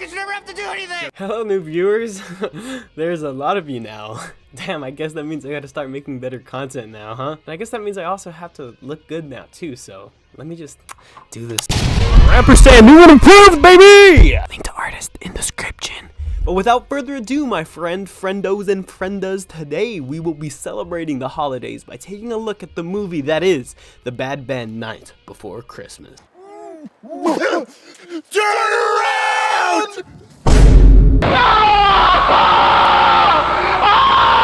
because you never have to do anything! Hello, new viewers. There's a lot of you now. Damn, I guess that means I gotta start making better content now, huh? And I guess that means I also have to look good now, too, so let me just do this. Ampersand, new and improved, baby! Link to artist in description. But without further ado, my friendos and friendas, today we will be celebrating the holidays by taking a look at the movie that is The Bad Ben Night Before Christmas. Turn around!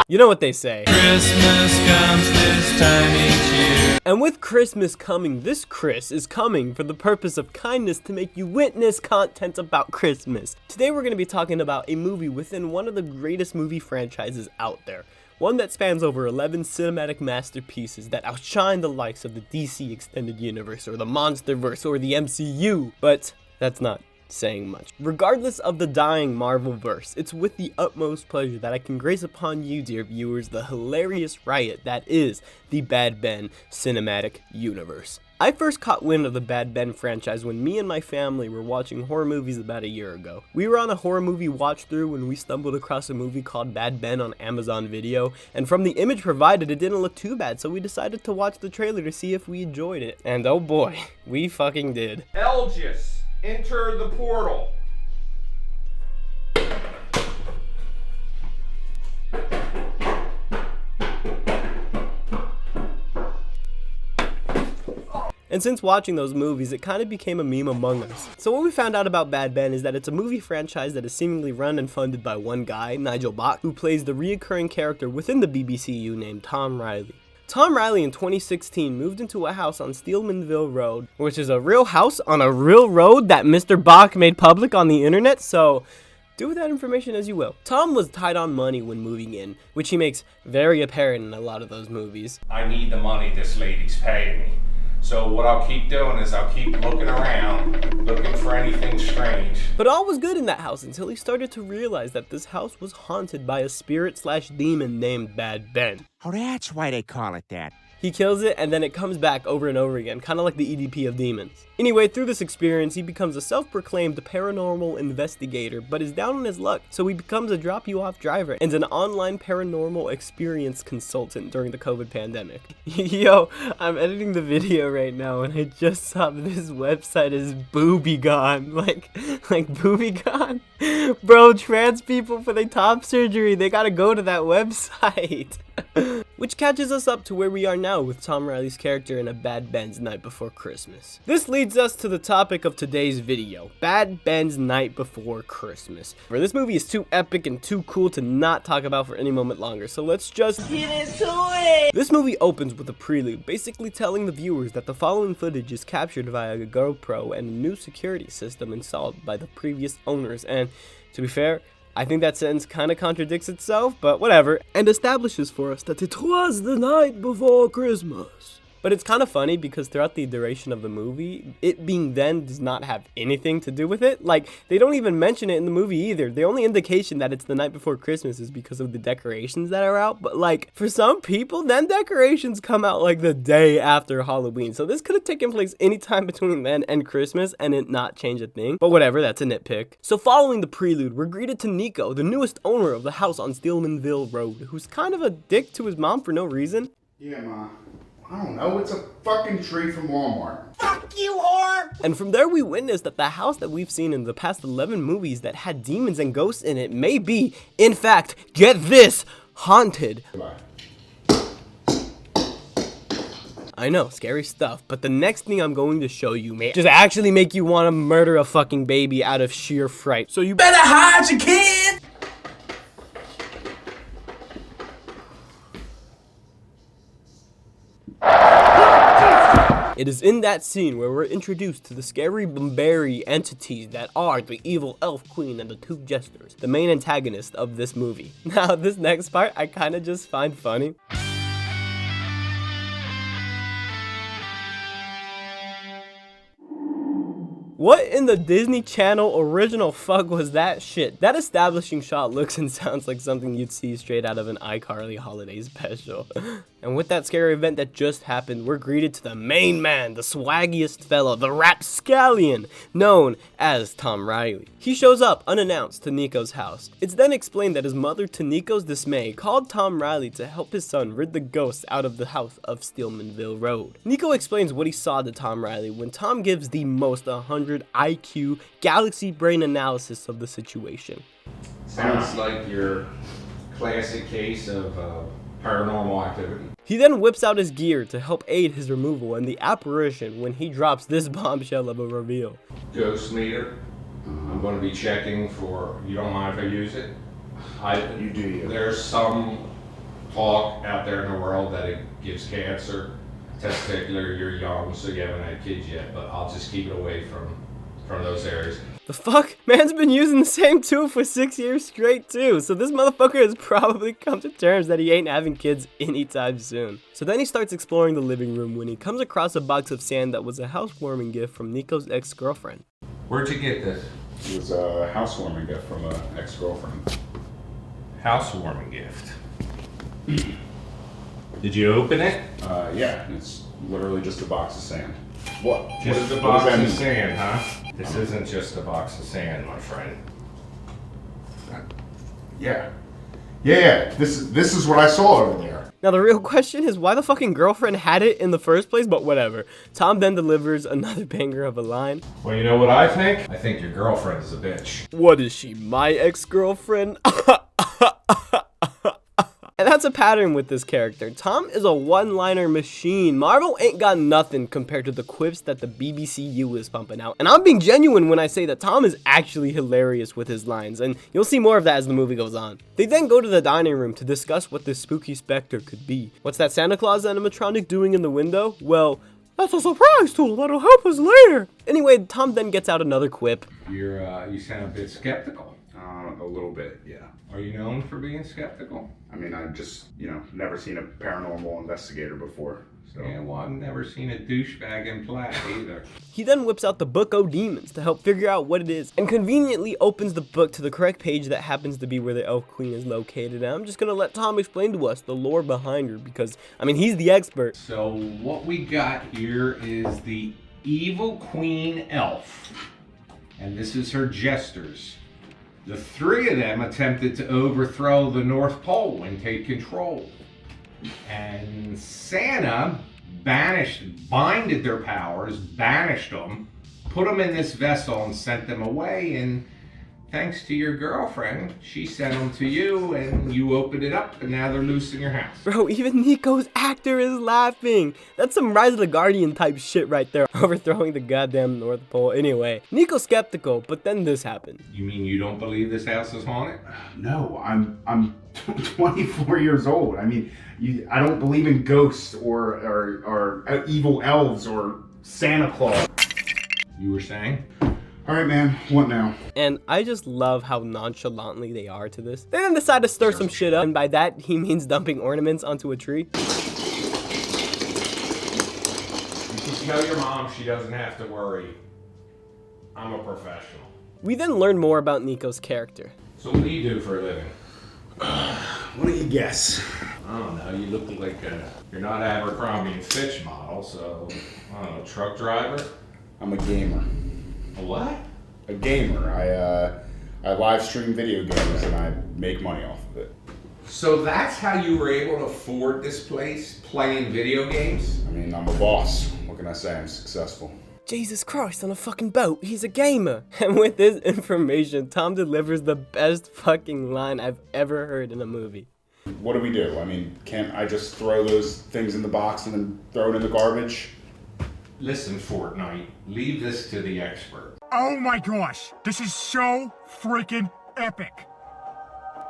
You know what they say. Christmas comes this time each year. And with Christmas coming, this Chris is coming for the purpose of kindness to make you witness content about Christmas. Today we're going to be talking about a movie within one of the greatest movie franchises out there. One that spans over 11 cinematic masterpieces that outshine the likes of the DC Extended Universe or the Monsterverse or the MCU. But that's not saying much. Regardless of the dying Marvel-verse, it's with the utmost pleasure that I can grace upon you, dear viewers, the hilarious riot that is the Bad Ben Cinematic Universe. I first caught wind of the Bad Ben franchise when me and my family were watching horror movies about a year ago. We were on a horror movie watch through when we stumbled across a movie called Bad Ben on Amazon Video, and from the image provided it didn't look too bad, so we decided to watch the trailer to see if we enjoyed it. And oh boy, we fucking did. Elgis, enter the portal. And since watching those movies, it kind of became a meme among us. So what we found out about Bad Ben is that it's a movie franchise that is seemingly run and funded by one guy, Nigel Bach, who plays the reoccurring character within the BBCU named Tom Riley. Tom Riley in 2016 moved into a house on Steelmanville Road, which is a real house on a real road that Mr. Bach made public on the internet, so do with that information as you will. Tom was tight on money when moving in, which he makes very apparent in a lot of those movies. I need the money this lady's paying me. So what I'll keep doing is I'll keep looking around, looking for anything strange. But all was good in that house until he started to realize that this house was haunted by a spirit/demon named Bad Ben. Oh, that's why they call it that. He kills it and then it comes back over and over again, kind of like the EDP of demons. Anyway, through this experience, he becomes a self-proclaimed paranormal investigator, but is down on his luck, so he becomes a drop-you-off driver and an online paranormal experience consultant during the COVID pandemic. Yo, I'm editing the video right now and I just saw that this website is booby-gone. Like booby-gone? Bro, trans people for their top surgery, they gotta go to that website. Which catches us up to where we are now with Tom Riley's character in A Bad Ben's Night Before Christmas. This leads us to the topic of today's video, Bad Ben's Night Before Christmas. For this movie is too epic and too cool to not talk about for any moment longer, so let's just get into it! This movie opens with a prelude, basically telling the viewers that the following footage is captured via a GoPro and a new security system installed by the previous owners, and to be fair, I think that sentence kind of contradicts itself, but whatever, and establishes for us that it was the night before Christmas. But it's kind of funny because throughout the duration of the movie, it being then does not have anything to do with it. Like, they don't even mention it in the movie either. The only indication that it's the night before Christmas is because of the decorations that are out. But like, for some people, then decorations come out like the day after Halloween. So this could have taken place anytime between then and Christmas and it not change a thing. But whatever, that's a nitpick. So following the prelude, we're greeted to Nico, the newest owner of the house on Steelmanville Road, who's kind of a dick to his mom for no reason. Yeah, Ma. I don't know, it's a fucking tree from Walmart. Fuck you, whore! And from there we witness that the house that we've seen in the past 11 movies that had demons and ghosts in it may be, in fact, get this, haunted. Goodbye. I know, scary stuff, but the next thing I'm going to show you may just actually make you want to murder a fucking baby out of sheer fright. So you better hide your kid! It is in that scene where we're introduced to the scary Bumberry entities that are the evil elf queen and the two jesters, the main antagonist of this movie. Now, this next part I kind of just find funny. What in the Disney Channel original fuck was that shit? That establishing shot looks and sounds like something you'd see straight out of an iCarly holiday special. And with that scary event that just happened, we're greeted to the main man, the swaggiest fella, the rapscallion, known as Tom Riley. He shows up unannounced to Nico's house. It's then explained that his mother, to Nico's dismay, called Tom Riley to help his son rid the ghosts out of the house of Stillmanville Road. Nico explains what he saw to Tom Riley when Tom gives the most 100 IQ galaxy brain analysis of the situation. Sounds like your classic case of paranormal activity. He then whips out his gear to help aid his removal and the apparition when he drops this bombshell of a reveal. Ghost meter. I'm going to be checking for, you don't mind if I use it? You do you. There's some talk out there in the world that it gives cancer. Testicular, you're young, so you haven't had kids yet, but I'll just keep it away from those areas. The fuck? Man's been using the same tool for 6 years straight too, so this motherfucker has probably come to terms that he ain't having kids anytime soon. So then he starts exploring the living room when he comes across a box of sand that was a housewarming gift from Nico's ex-girlfriend. Where'd you get this? It was a housewarming gift from an ex-girlfriend. Housewarming gift. Did you open it? Yeah, it's literally just a box of sand. What? Just a What box does that of mean? sand, huh? This isn't just a box of sand, my friend. Yeah. Yeah. This is what I saw over there. Now the real question is why the fucking girlfriend had it in the first place, but whatever. Tom then delivers another banger of a line. Well, you know what I think? I think your girlfriend is a bitch. What is she, my ex-girlfriend? And that's a pattern with this character. Tom is a one-liner machine. Marvel ain't got nothing compared to the quips that the BBCU is pumping out. And I'm being genuine when I say that Tom is actually hilarious with his lines, and you'll see more of that as the movie goes on. They then go to the dining room to discuss what this spooky specter could be. What's that Santa Claus animatronic doing in the window? Well, that's a surprise tool that'll help us later. Anyway, Tom then gets out another quip. You sound a bit skeptical. A little bit, yeah. Are you known for being skeptical? I mean, I've just, never seen a paranormal investigator before. So. Yeah, well, I've never seen a douchebag in plaid either. He then whips out the Book O' Demons to help figure out what it is, and conveniently opens the book to the correct page that happens to be where the Elf Queen is located. And I'm just gonna let Tom explain to us the lore behind her because, I mean, he's the expert. So what we got here is the evil queen elf, and this is her jesters. The three of them attempted to overthrow the North Pole and take control. And Santa binded their powers, banished them, put them in this vessel and sent them away. And thanks to your girlfriend, she sent them to you and you opened it up and now they're loose in your house. Bro, even Nico's actor is laughing. That's some Rise of the Guardian type shit right there. Overthrowing the goddamn North Pole. Anyway, Nico's skeptical, but then this happened. You mean you don't believe this house is haunted? No, I'm 24 years old. I mean, I don't believe in ghosts or evil elves or Santa Claus. You were saying? All right, man. What now? And I just love how nonchalantly they are to this. They then decide to stir some shit up, and by that, he means dumping ornaments onto a tree. You can tell your mom she doesn't have to worry. I'm a professional. We then learn more about Nico's character. So what do you do for a living? What do you guess? I don't know. You look like you're not Abercrombie and Fitch model, so I don't know. Truck driver? I'm a gamer. A what? A gamer. I live stream video games and I make money off of it. So that's how you were able to afford this place, playing video games? I mean, I'm a boss. What can I say? I'm successful. Jesus Christ, on a fucking boat, he's a gamer. And with this information, Tom delivers the best fucking line I've ever heard in a movie. What do we do? I mean, can't I just throw those things in the box and then throw it in the garbage? Listen, Fortnite, leave this to the expert. Oh my gosh, this is so freaking epic.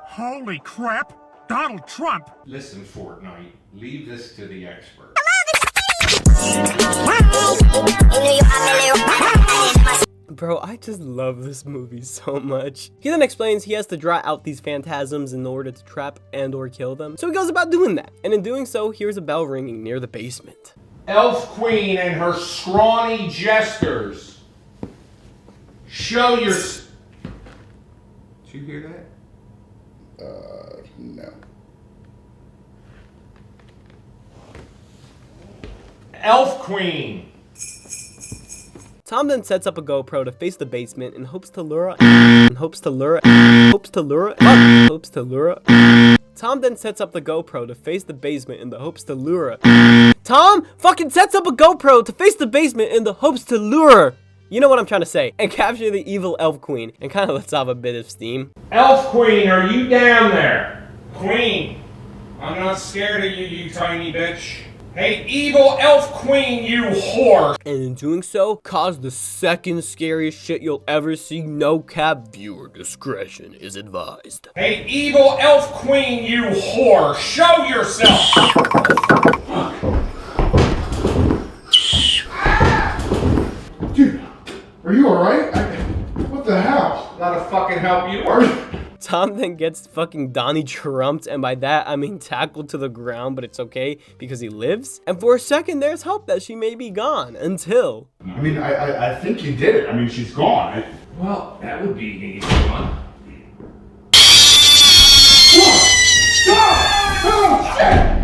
Holy crap, Donald Trump. Listen, Fortnite, leave this to the expert. Bro, I just love this movie so much. He then explains he has to draw out these phantasms in order to trap and or kill them. So he goes about doing that. And in doing so, hears a bell ringing near the basement. Elf Queen and her scrawny jesters. Show your... Did you hear that? No. Elf Queen. Tom then sets up a GoPro to face the basement and hopes to lure Tom then sets up the GoPro to face the basement in the hopes to lure Tom fucking sets up a GoPro to face the basement in the hopes to lure you know what I'm trying to say, and capture the evil elf queen, and kind of lets off a bit of steam. Elf Queen, are you down there? Queen, I'm not scared of you, you tiny bitch. Hey, evil elf queen, you whore! And in doing so, cause the second scariest shit you'll ever see. No cap, viewer discretion is advised. Hey, evil elf queen, you whore! Show yourself! Dude, are you alright? What the hell? Gotta fucking help you, are you? Tom then gets fucking Donny trumped, and by that I mean tackled to the ground, but it's okay because he lives. And for a second there's hope that she may be gone until... I mean, I think you did it. I mean, she's gone. Well, that would be an easy one. Oh, shit!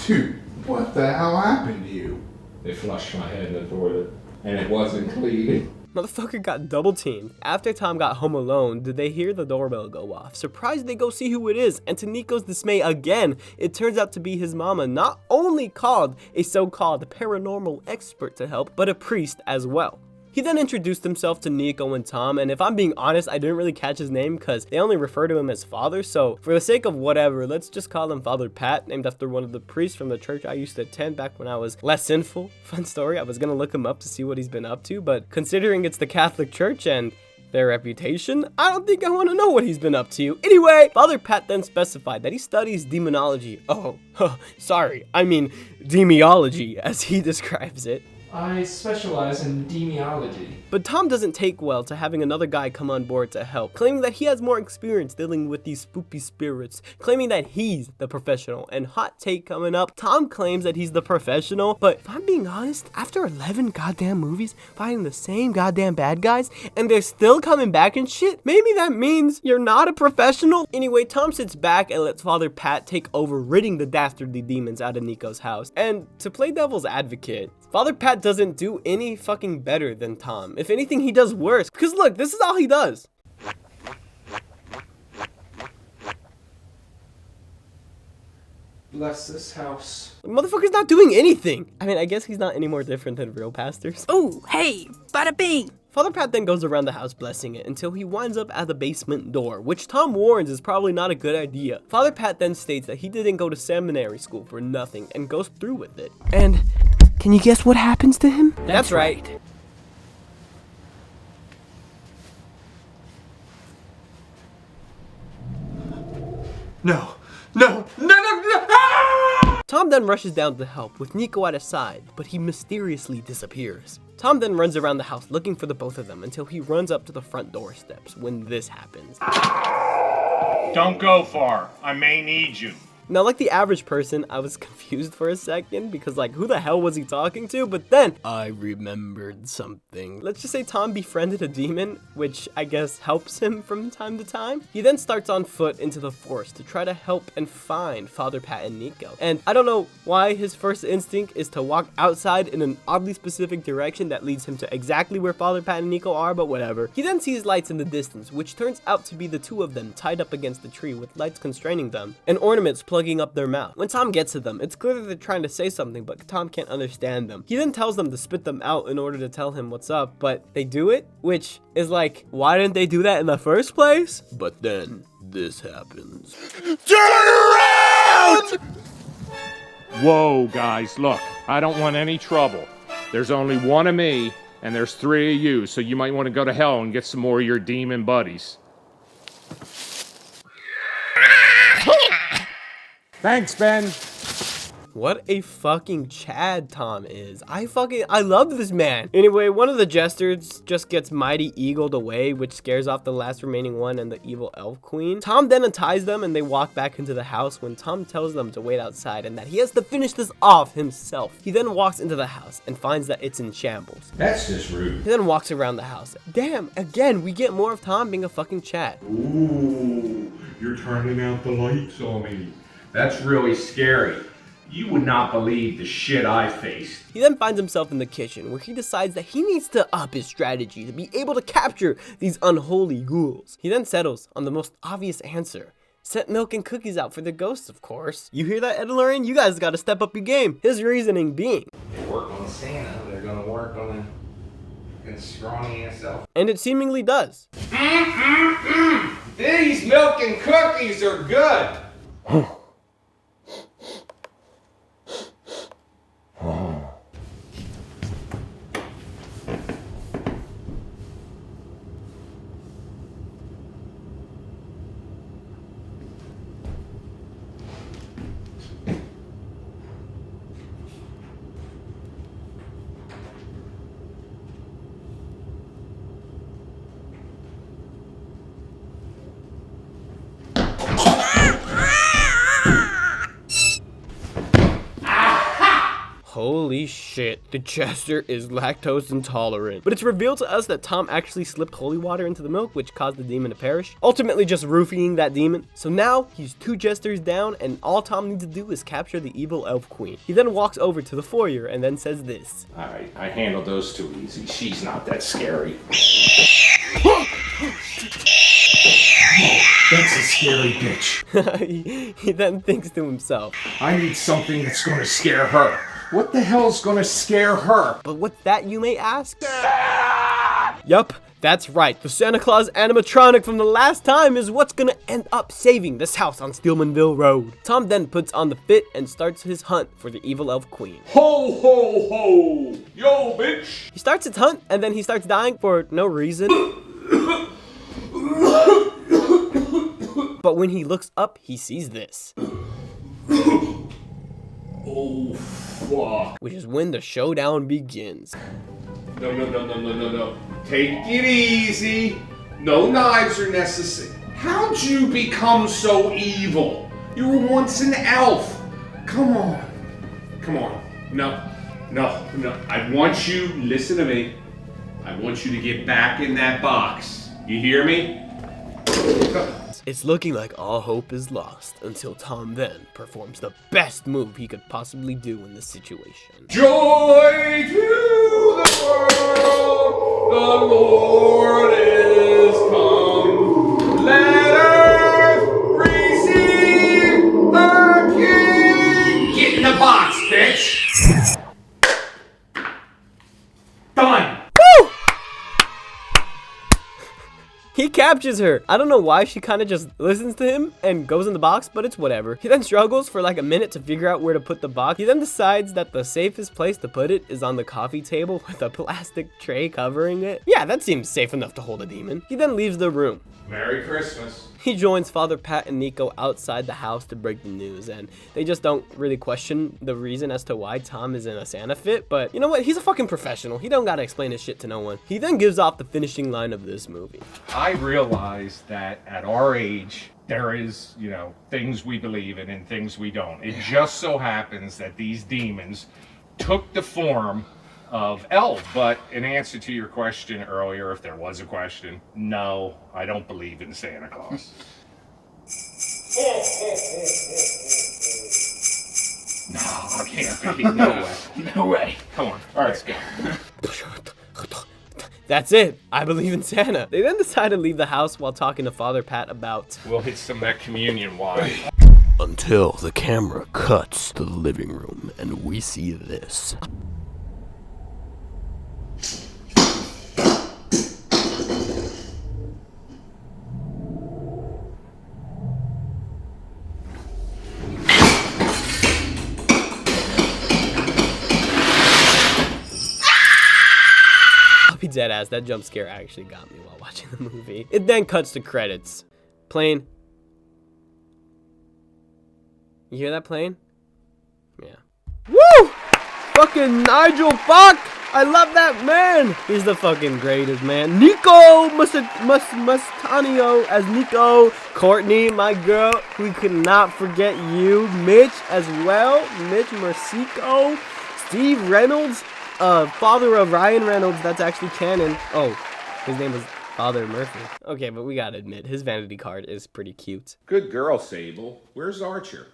Dude, what the hell happened to you? They flushed my head in the toilet, and it wasn't clean. Motherfucker got double teamed. After Tom got home alone, did they hear the doorbell go off? Surprised, they go see who it is, and to Nico's dismay again, it turns out to be his mama, not only called a so-called paranormal expert to help, but a priest as well. He then introduced himself to Nico and Tom, and if I'm being honest, I didn't really catch his name because they only refer to him as Father, so for the sake of whatever, let's just call him Father Pat, named after one of the priests from the church I used to attend back when I was less sinful. Fun story, I was gonna look him up to see what he's been up to, but considering it's the Catholic Church and their reputation, I don't think I want to know what he's been up to. Anyway, Father Pat then specified that he studies demonology. Oh, sorry, I mean demiology, as he describes it. I specialize in demiology. But Tom doesn't take well to having another guy come on board to help, claiming that he has more experience dealing with these spooky spirits, claiming that he's the professional. And hot take coming up, Tom claims that he's the professional, but if I'm being honest, after 11 goddamn movies fighting the same goddamn bad guys, and they're still coming back and shit, maybe that means you're not a professional? Anyway, Tom sits back and lets Father Pat take over ridding the dastardly demons out of Nico's house. And to play devil's advocate, Father Pat doesn't do any fucking better than Tom. If anything, he does worse. Because look, this is all he does. Bless this house. The motherfucker's not doing anything. I mean, I guess he's not any more different than real pastors. Ooh, hey, bada bing. Father Pat then goes around the house blessing it until he winds up at the basement door, which Tom warns is probably not a good idea. Father Pat then states that he didn't go to seminary school for nothing and goes through with it. And can you guess what happens to him? That's right. No. Ah! Tom then rushes down to help with Nico at his side, but he mysteriously disappears. Tom then runs around the house looking for the both of them until he runs up to the front door steps when this happens. Don't go far. I may need you. Now, like the average person, I was confused for a second because, like, who the hell was he talking to? But then I remembered something. Let's just say Tom befriended a demon, which I guess helps him from time to time. He then starts on foot into the forest to try to help and find Father Pat and Nico. And I don't know why his first instinct is to walk outside in an oddly specific direction that leads him to exactly where Father Pat and Nico are, but whatever. He then sees lights in the distance, which turns out to be the two of them tied up against the tree with lights constraining them and ornaments plugging up their mouth. When Tom gets to them, it's clear that they're trying to say something, but Tom can't understand them. He then tells them to spit them out in order to tell him what's up, but they do it, which is like, why didn't they do that in the first place? But then this happens. Turn around! Whoa, guys, look, I don't want any trouble. There's only one of me, and there's 3 of you, so you might want to go to hell and get some more of your demon buddies. Thanks, Ben. What a fucking Chad Tom is. I love this man. Anyway, one of the jesters just gets mighty eagled away, which scares off the last remaining one and the evil elf queen. Tom then unties them and they walk back into the house when Tom tells them to wait outside and that he has to finish this off himself. He then walks into the house and finds that it's in shambles. That's just rude. He then walks around the house. Damn, again, we get more of Tom being a fucking Chad. Ooh, you're turning out the lights on me. That's really scary. You would not believe the shit I faced. He then finds himself in the kitchen where he decides that he needs to up his strategy to be able to capture these unholy ghouls. He then settles on the most obvious answer. Set milk and cookies out for the ghosts, of course. You hear that, Underline? You guys gotta step up your game. His reasoning being, They work on Santa, they're gonna work on a scrawny ass elf. and it seemingly does. These milk and cookies are good. Holy shit, the Chester is lactose intolerant. But it's revealed to us that Tom actually slipped holy water into the milk, which caused the demon to perish, ultimately just roofing that demon. So now he's 2 jesters down, and all Tom needs to do is capture the evil elf queen. He then walks over to the foyer and then says this. Alright, I handled those too easy. She's not that scary. That's a scary bitch. he then thinks to himself, I need something that's gonna scare her. What the hell's gonna scare her? but what's that, you may ask? Yup, that's right. The Santa Claus animatronic from the last time is what's gonna end up saving this house on Steelmanville Road. Tom then puts on the fit and starts his hunt for the evil elf queen. Ho, ho, ho! Yo, bitch! He starts his hunt and then he starts dying for no reason. But when he looks up, he sees this. Oh, fuck. Which is when the showdown begins. No. Take it easy. No knives are necessary. How'd you become so evil? You were once an elf. Come on. No. I want you, listen to me. I want you to get back in that box. You hear me? It's looking like all hope is lost until Tom then performs the best move he could possibly do in this situation. Joy to the world, the Lord is come. Let earth receive her King. Get in the box, bitch. Done. He captures her. I don't know why she kind of just listens to him and goes in the box, but it's whatever. He then struggles for like a minute to figure out where to put the box. He then decides that the safest place to put it is on the coffee table with a plastic tray covering it. Yeah, that seems safe enough to hold a demon. He then leaves the room. Merry Christmas. He joins Father Pat and Nico outside the house to break the news, and they just don't really question the reason as to why Tom is in a Santa fit, but you know what? He's a fucking professional. He don't gotta explain his shit to no one. He then gives off the finishing line of this movie. I realize that at our age, there is, things we believe in and things we don't. It just so happens that these demons took the form of elf. But in answer to your question earlier, if there was a question, no, I don't believe in Santa Claus. No, I can't be. No way. No way. Come on. All right, let's go. That's it. I believe in Santa. They then decide to leave the house while talking to Father Pat about... We'll hit some of that communion wine. Until the camera cuts to the living room and we see this. I'll be dead ass, that jump scare actually got me while watching the movie. It then cuts to credits. Plane. You hear that plane? Yeah. Woo! Fucking Nigel Bach! I love that man! He's the fucking greatest, man. Nico Mustanio as Nico. Courtney, my girl. We could not forget you. Mitch as well. Mitch Mercico. Steve Reynolds. Father of Ryan Reynolds. That's actually canon. Oh, his name was Father Murphy. Okay, but we gotta admit, his vanity card is pretty cute. Good girl, Sable. Where's Archer?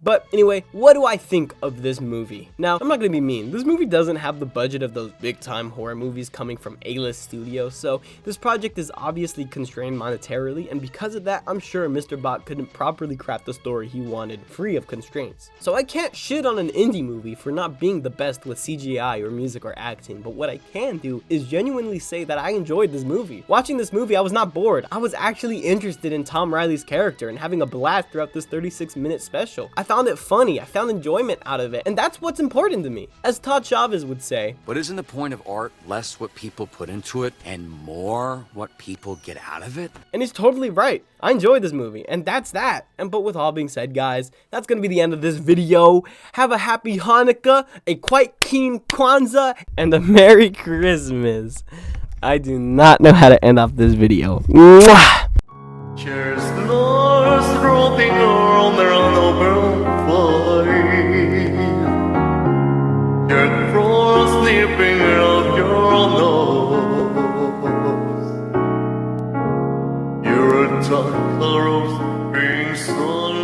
But anyway, what do I think of this movie? Now, I'm not gonna be mean. This movie doesn't have the budget of those big-time horror movies coming from A-list studios, so this project is obviously constrained monetarily, and because of that, I'm sure Mr. Bach couldn't properly craft the story he wanted, free of constraints. So I can't shit on an indie movie for not being the best with CGI or music or acting, but what I can do is genuinely say that I enjoyed this movie. Watching this movie, I was not bored. I was actually interested in Tom Riley's character and having a blast throughout this 36-minute special. I found it funny, I found enjoyment out of it, and that's what's important to me. As Todd Chavez would say, but isn't the point of art less what people put into it and more what people get out of it? And he's totally right. I enjoyed this movie, and that's that. But with all being said, guys, that's gonna be the end of this video. Have a happy Hanukkah, a quite keen Kwanzaa, and a Merry Christmas. I do not know how to end off this video. Mwah! Cheers, Lord's roping around there on the brown fire. You're frost snipping out your nose. You're a toddler of being so